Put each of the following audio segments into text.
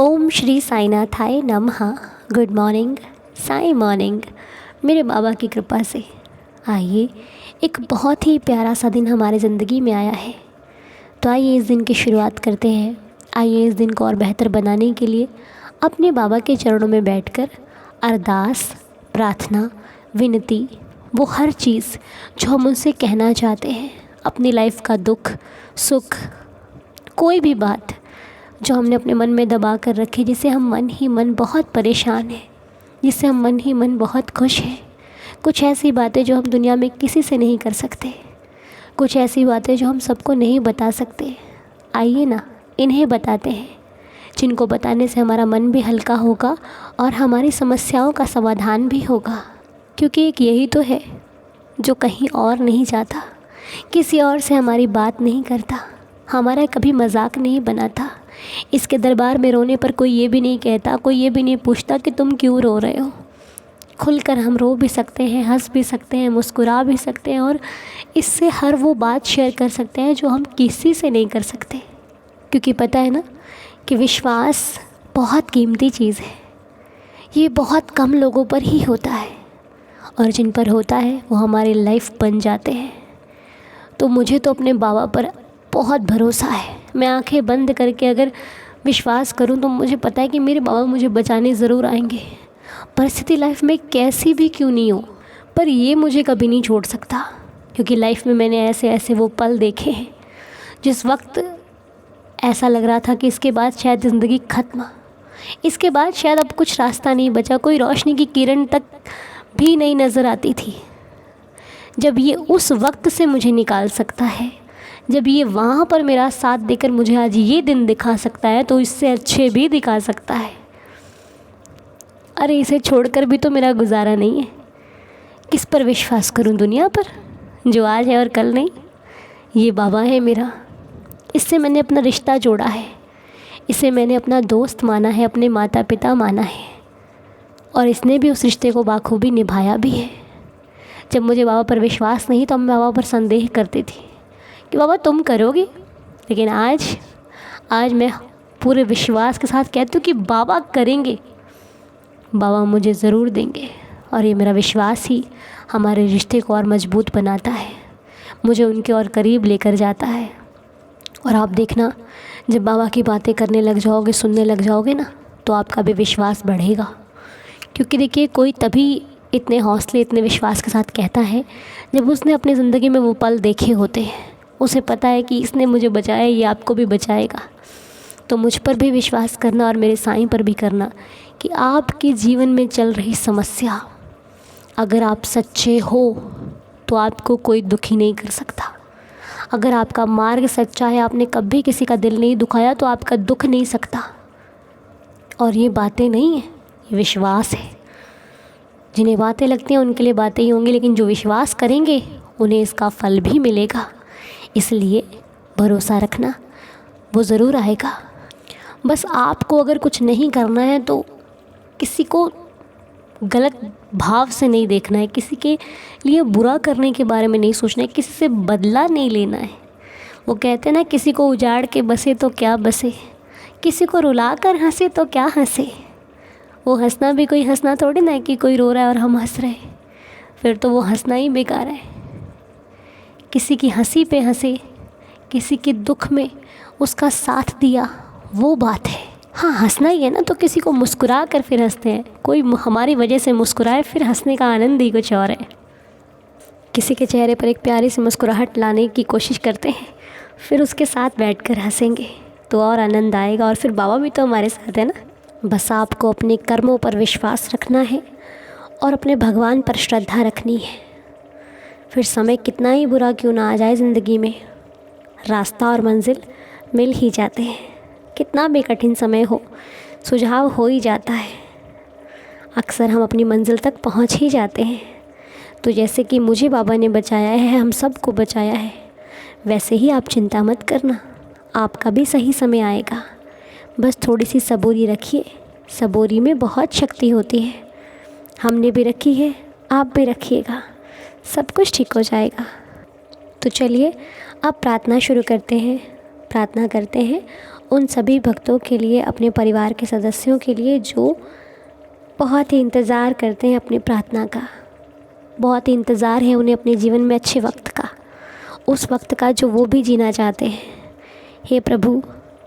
ओम श्री साईनाथाय नमः। Good morning, Sai morning. मेरे बाबा की कृपा से आइए एक बहुत ही प्यारा सा दिन हमारे ज़िंदगी में आया है। तो आइए इस दिन की शुरुआत करते हैं। आइए इस दिन को और बेहतर बनाने के लिए अपने बाबा के चरणों में बैठकर अरदास, प्रार्थना, विनती, वो हर चीज़ जो हम उनसे कहना चाहते हैं, अपनी लाइफ का दुख सुख, कोई भी बात जो हमने अपने मन में दबा कर रखी, जिससे हम मन ही मन बहुत परेशान हैं, जिससे हम मन ही मन बहुत खुश हैं। कुछ ऐसी बातें जो हम दुनिया में किसी से नहीं कर सकते, कुछ ऐसी बातें जो हम सबको नहीं बता सकते। आइए ना इन्हें बताते हैं, जिनको बताने से हमारा मन भी हल्का होगा और हमारी समस्याओं का समाधान भी होगा। क्योंकि एक यही तो है जो कहीं और नहीं जाता, किसी और से हमारी बात नहीं करता, हमारा कभी मजाक नहीं बनाता। इसके दरबार में रोने पर कोई ये भी नहीं कहता, कोई ये भी नहीं पूछता कि तुम क्यों रो रहे हो। खुलकर हम रो भी सकते हैं, हंस भी सकते हैं, मुस्कुरा भी सकते हैं और इससे हर वो बात शेयर कर सकते हैं जो हम किसी से नहीं कर सकते। क्योंकि पता है ना कि विश्वास बहुत कीमती चीज़ है। ये बहुत कम लोगों पर ही होता है और जिन पर होता है वो हमारी लाइफ बन जाते हैं। तो मुझे तो अपने बाबा पर बहुत भरोसा है। मैं आंखें बंद करके अगर विश्वास करूं तो मुझे पता है कि मेरे बाबा मुझे बचाने ज़रूर आएंगे। परिस्थिति लाइफ में कैसी भी क्यों नहीं हो, पर ये मुझे कभी नहीं छोड़ सकता। क्योंकि लाइफ में मैंने ऐसे ऐसे वो पल देखे हैं जिस वक्त ऐसा लग रहा था कि इसके बाद शायद ज़िंदगी ख़त्म, इसके बाद शायद अब कुछ रास्ता नहीं बचा, कोई रोशनी की किरण तक भी नहीं नज़र आती थी। जब ये उस वक्त से मुझे निकाल सकता है, जब ये वहाँ पर मेरा साथ देकर मुझे आज ये दिन दिखा सकता है, तो इससे अच्छे भी दिखा सकता है। अरे इसे छोड़कर भी तो मेरा गुजारा नहीं है। किस पर विश्वास करूं दुनिया पर, जो आज है और कल नहीं। ये बाबा है मेरा, इससे मैंने अपना रिश्ता जोड़ा है, इसे मैंने अपना दोस्त माना है, अपने माता पिता माना है और इसने भी उस रिश्ते को बाखूबी निभाया भी है। जब मुझे बाबा पर विश्वास नहीं तो मैं बाबा पर संदेह करती थी कि बाबा तुम करोगे, लेकिन आज मैं पूरे विश्वास के साथ कहती हूँ कि बाबा करेंगे, बाबा मुझे ज़रूर देंगे। और ये मेरा विश्वास ही हमारे रिश्ते को और मजबूत बनाता है, मुझे उनके और करीब लेकर जाता है। और आप देखना, जब बाबा की बातें करने लग जाओगे, सुनने लग जाओगे ना, तो आपका भी विश्वास बढ़ेगा। क्योंकि देखिए, कोई तभी इतने हौसले, इतने विश्वास के साथ कहता है जब उसने अपनी ज़िंदगी में वो पल देखे होते हैं। उसे पता है कि इसने मुझे बचाया, ये आपको भी बचाएगा। तो मुझ पर भी विश्वास करना और मेरे साईं पर भी करना कि आपके जीवन में चल रही समस्या, अगर आप सच्चे हो तो आपको कोई दुखी नहीं कर सकता। अगर आपका मार्ग सच्चा है, आपने कभी किसी का दिल नहीं दुखाया, तो आपका दुख नहीं सकता। और ये बातें नहीं है, ये विश्वास है। जिन्हें बातें लगती हैं उनके लिए बातें ही होंगी, लेकिन जो विश्वास करेंगे उन्हें इसका फल भी मिलेगा। इसलिए भरोसा रखना, वो ज़रूर आएगा। बस आपको अगर कुछ नहीं करना है तो किसी को गलत भाव से नहीं देखना है, किसी के लिए बुरा करने के बारे में नहीं सोचना है, किसी से बदला नहीं लेना है। वो कहते हैं ना, किसी को उजाड़ के बसे तो क्या बसे, किसी को रुला कर हंसे तो क्या हंसे। वो हंसना भी कोई हंसना थोड़ी ना है कि कोई रो रहा है और हम हंस रहे हैं, फिर तो वो हंसना ही बेकार है। किसी की हंसी पे हंसे, किसी के दुख में उसका साथ दिया, वो बात है। हाँ, हंसना ही है ना, तो किसी को मुस्कुरा कर फिर हंसते हैं। कोई हमारी वजह से मुस्कुराए, फिर हंसने का आनंद ही कुछ और है। किसी के चेहरे पर एक प्यारी सी मुस्कुराहट लाने की कोशिश करते हैं, फिर उसके साथ बैठकर हंसेंगे तो और आनंद आएगा। और फिर बाबा भी तो हमारे साथ है ना। बस आपको अपने कर्मों पर विश्वास रखना है और अपने भगवान पर श्रद्धा रखनी है। फिर समय कितना ही बुरा क्यों ना आ जाए ज़िंदगी में, रास्ता और मंजिल मिल ही जाते हैं। कितना भी कठिन समय हो, सुझाव हो ही जाता है। अक्सर हम अपनी मंजिल तक पहुंच ही जाते हैं। तो जैसे कि मुझे बाबा ने बचाया है, हम सबको बचाया है, वैसे ही आप चिंता मत करना, आपका भी सही समय आएगा। बस थोड़ी सी सबूरी रखिए, सबूरी में बहुत शक्ति होती है। हमने भी रखी है, आप भी रखिएगा, सब कुछ ठीक हो जाएगा। तो चलिए अब प्रार्थना शुरू करते हैं। प्रार्थना करते हैं उन सभी भक्तों के लिए, अपने परिवार के सदस्यों के लिए जो बहुत ही इंतज़ार करते हैं अपनी प्रार्थना का, बहुत ही इंतज़ार है उन्हें अपने जीवन में अच्छे वक्त का, उस वक्त का जो वो भी जीना चाहते हैं। हे प्रभु,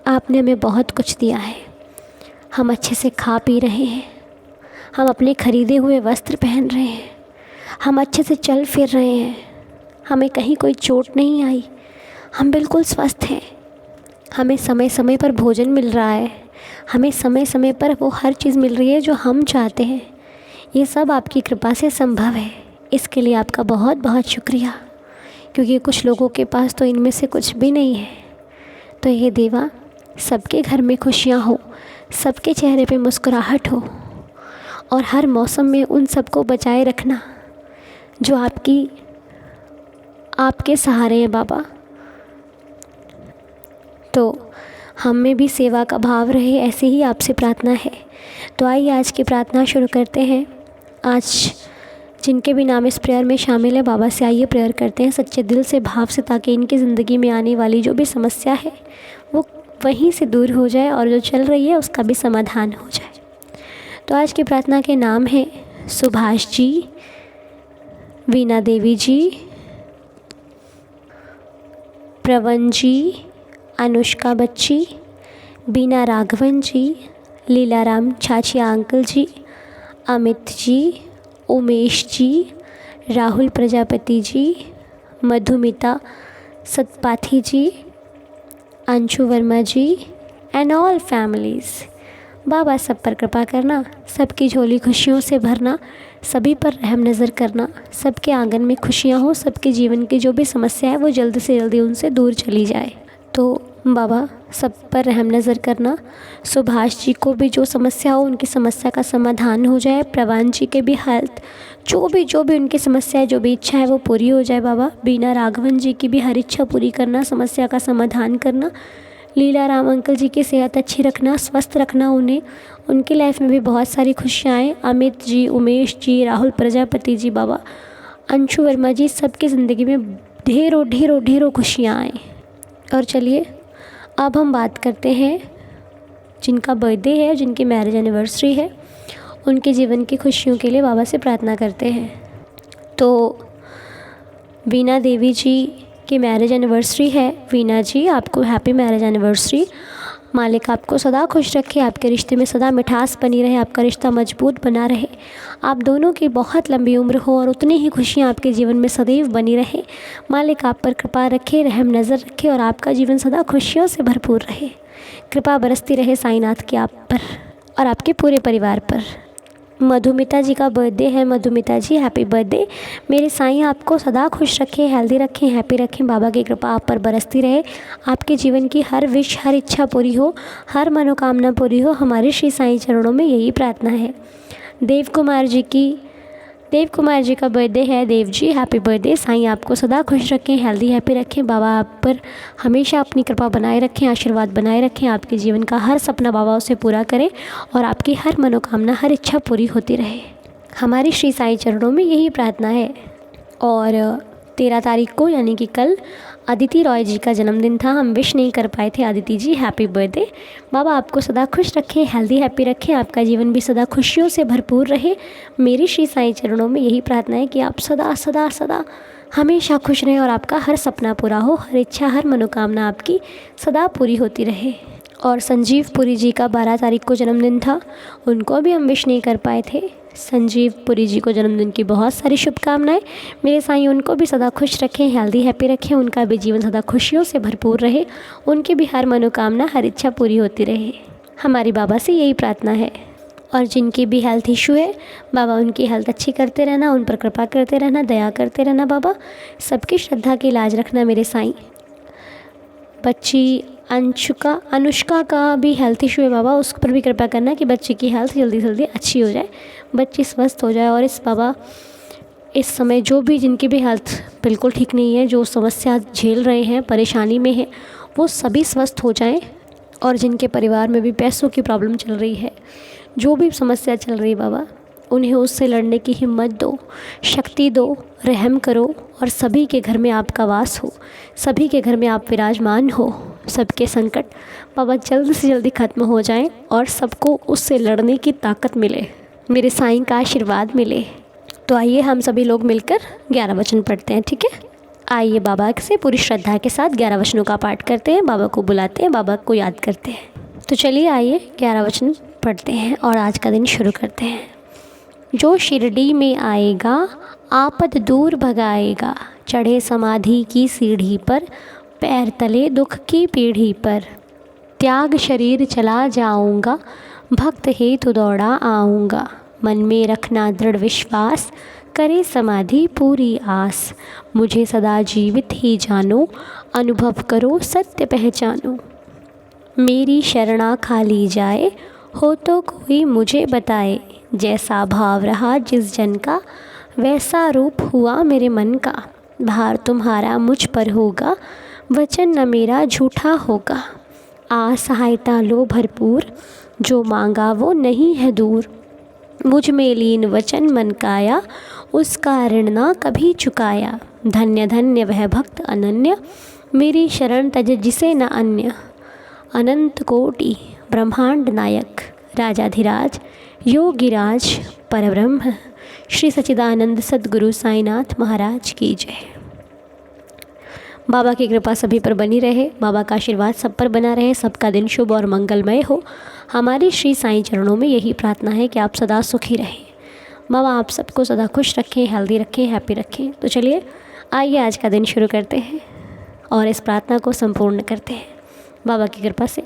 आपने हमें बहुत कुछ दिया है, हम अच्छे से खा पी रहे हैं, हम अपने खरीदे हुए वस्त्र पहन रहे हैं, हम अच्छे से चल फिर रहे हैं, हमें कहीं कोई चोट नहीं आई, हम बिल्कुल स्वस्थ हैं, हमें समय समय पर भोजन मिल रहा है, हमें समय समय पर वो हर चीज़ मिल रही है जो हम चाहते हैं। ये सब आपकी कृपा से संभव है। इसके लिए आपका बहुत बहुत शुक्रिया, क्योंकि कुछ लोगों के पास तो इनमें से कुछ भी नहीं है। तो ये देवा, सबके घर में खुशियाँ हो, सबके चेहरे पे मुस्कुराहट हो, और हर मौसम में उन सबको बचाए रखना जो आपके सहारे हैं बाबा। तो हम में भी सेवा का भाव रहे, ऐसे ही आपसे प्रार्थना है। तो आइए आज की प्रार्थना शुरू करते हैं। आज जिनके भी नाम इस प्रेयर में शामिल है, बाबा से आइए प्रेयर करते हैं सच्चे दिल से, भाव से, ताकि इनकी ज़िंदगी में आने वाली जो भी समस्या है वो वहीं से दूर हो जाए और जो चल रही है उसका भी समाधान हो जाए। तो आज की प्रार्थना के नाम है सुभाष जी, वीना देवी जी, प्रवन जी, अनुष्का बच्ची, Beena Raghavan ji, Leelaram Chachiya uncle ji, Amit ji, Umesh ji, Rahul Prajapati ji, Madhumita Satpathi ji, Anshu Verma ji and all families. बाबा सब पर कृपा करना, सबकी झोली खुशियों से भरना, सभी पर रहम नज़र करना, सबके आंगन में खुशियाँ हो, सबके जीवन की जो भी समस्या है वो जल्द से जल्दी उनसे दूर चली जाए। तो बाबा सब पर रहम नज़र करना, सुभाष जी को भी जो समस्या हो उनकी समस्या का समाधान हो जाए, प्रवान जी के भी हेल्थ, जो भी उनकी समस्या है, जो भी इच्छा है वो पूरी हो जाए बाबा। बीना राघवन जी की भी हर इच्छा पूरी करना, समस्या का समाधान करना, लीला राम अंकल जी की सेहत अच्छी रखना, स्वस्थ रखना उन्हें, उनकी लाइफ में भी बहुत सारी खुशियाँ आएँ। अमित जी, उमेश जी, राहुल प्रजापति जी बाबा, अंशु वर्मा जी, सबकी ज़िंदगी में ढेरों ढेरों ढेरों खुशियाँ आएँ। और चलिए अब हम बात करते हैं जिनका बर्थडे है, जिनकी मैरिज एनिवर्सरी है, उनके जीवन की खुशियों के लिए बाबा से प्रार्थना करते हैं। तो वीना देवी जी की मैरिज एनिवर्सरी है। वीना जी, आपको हैप्पी मैरिज एनिवर्सरी। मालिक आपको सदा खुश रखे, आपके रिश्ते में सदा मिठास बनी रहे, आपका रिश्ता मजबूत बना रहे, आप दोनों की बहुत लंबी उम्र हो और उतनी ही खुशियाँ आपके जीवन में सदैव बनी रहे। मालिक आप पर कृपा रखे, रहम नज़र रखे और आपका जीवन सदा खुशियों से भरपूर रहे। कृपा बरसती रहे साईनाथ की आप पर और आपके पूरे परिवार पर। मधुमिता जी का बर्थडे है। मधुमिता जी, हैप्पी बर्थडे। मेरे साईं आपको सदा खुश रखें, हेल्दी रखें, हैप्पी रखें, बाबा की कृपा आप पर बरसती रहे, आपके जीवन की हर विश, हर इच्छा पूरी हो, हर मनोकामना पूरी हो, हमारे श्री साईं चरणों में यही प्रार्थना है। देव कुमार जी का बर्थडे है। Dev ji, happy birthday. साईं आपको सदा खुश रखें, हेल्दी हैप्पी रखें, बाबा आप पर हमेशा अपनी कृपा बनाए रखें, आशीर्वाद बनाए रखें, आपके जीवन का हर सपना बाबा उसे पूरा करें और आपकी हर मनोकामना, हर इच्छा पूरी होती रहे। हमारी श्री साईं चरणों में यही प्रार्थना है। और 13 तारीख को यानी कि कल अदिति रॉय जी का जन्मदिन था, हम विश नहीं कर पाए थे। अदिति जी, हैप्पी बर्थडे। बाबा आपको सदा खुश रखें, हेल्दी हैप्पी रखें, आपका जीवन भी सदा खुशियों से भरपूर रहे। मेरी श्री साईं चरणों में यही प्रार्थना है कि आप सदा सदा सदा हमेशा खुश रहें और आपका हर सपना पूरा हो, हर इच्छा, हर मनोकामना आपकी सदा पूरी होती रहे। और संजीव पुरी जी का 12 तारीख को जन्मदिन था, उनको भी हम विश नहीं कर पाए थे। संजीव पुरी जी को जन्मदिन की बहुत सारी शुभकामनाएं। मेरे साईं उनको भी सदा खुश रखें, हेल्दी हैप्पी रखें, उनका भी जीवन सदा खुशियों से भरपूर रहे, उनकी भी हर मनोकामना, हर इच्छा पूरी होती रहे। हमारी बाबा से यही प्रार्थना है। और जिनकी भी हेल्थ इशू है, बाबा उनकी हेल्थ अच्छी करते रहना, उन पर कृपा करते रहना, दया करते रहना बाबा, सबकी श्रद्धा की लाज रखना मेरे साईं। बच्ची अनुष्का का भी हेल्थ इशू है बाबा, उस पर भी कृपा करना कि बच्ची की हेल्थ जल्दी जल्दी अच्छी हो जाए, बच्ची स्वस्थ हो जाए। और इस समय जो भी जिनकी भी हेल्थ बिल्कुल ठीक नहीं है, जो समस्या झेल रहे हैं, परेशानी में है, वो सभी स्वस्थ हो जाएं। और जिनके परिवार में भी पैसों की प्रॉब्लम चल रही है, जो भी समस्या चल रही है बाबा, उन्हें उससे लड़ने की हिम्मत दो, शक्ति दो, रहम करो और सभी के घर में आपका वास हो, सभी के घर में आप विराजमान हो। सबके संकट बाबा जल्द से जल्दी ख़त्म हो जाएं और सबको उससे लड़ने की ताकत मिले, मेरे साईं का आशीर्वाद मिले। तो आइए हम सभी लोग मिलकर 11 वचन पढ़ते हैं, ठीक है। आइए बाबा से पूरी श्रद्धा के साथ 11 वचनों का पाठ करते हैं, बाबा को बुलाते हैं, बाबा को याद करते हैं। तो चलिए आइए 11 वचन पढ़ते हैं और आज का दिन शुरू करते हैं। जो शिरडी में आएगा आपद दूर भगाएगा, चढ़े समाधि की सीढ़ी पर, पैर तले दुख की पीढ़ी पर। त्याग शरीर चला जाऊंगा, भक्त हेतु दौड़ा आऊँगा। मन में रखना दृढ़ विश्वास, करे समाधि पूरी आस। मुझे सदा जीवित ही जानो, अनुभव करो सत्य पहचानो। मेरी शरणा खाली जाए, हो तो कोई मुझे बताए। जैसा भाव रहा जिस जन का, वैसा रूप हुआ मेरे मन का। भार तुम्हारा मुझ पर होगा, वचन न मेरा झूठा होगा। आ सहायता लो भरपूर, जो मांगा वो नहीं है दूर। मुझ में लीन वचन मन काया, उसका ऋण ना कभी चुकाया। धन्य धन्य वह भक्त अनन्य, मेरी शरण तज जिसे न अन्य। अनंत कोटि ब्रह्मांड नायक, राजाधिराज योगिराज परब्रह्म, श्री सच्चिदानंद सद्गुरु साईनाथ महाराज की जय। बाबा की कृपा सभी पर बनी रहे, बाबा का आशीर्वाद सब पर बना रहे, सबका दिन शुभ और मंगलमय हो। हमारी श्री साईं चरणों में यही प्रार्थना है कि आप सदा सुखी रहें। बाबा आप सबको सदा खुश रखें, हेल्दी रखें, हैप्पी रखें। तो चलिए आइए आज का दिन शुरू करते हैं और इस प्रार्थना को संपूर्ण करते हैं। बाबा की कृपा से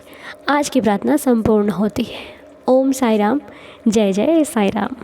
आज की प्रार्थना संपूर्ण होती है। ओम साई राम, जय जय साई राम।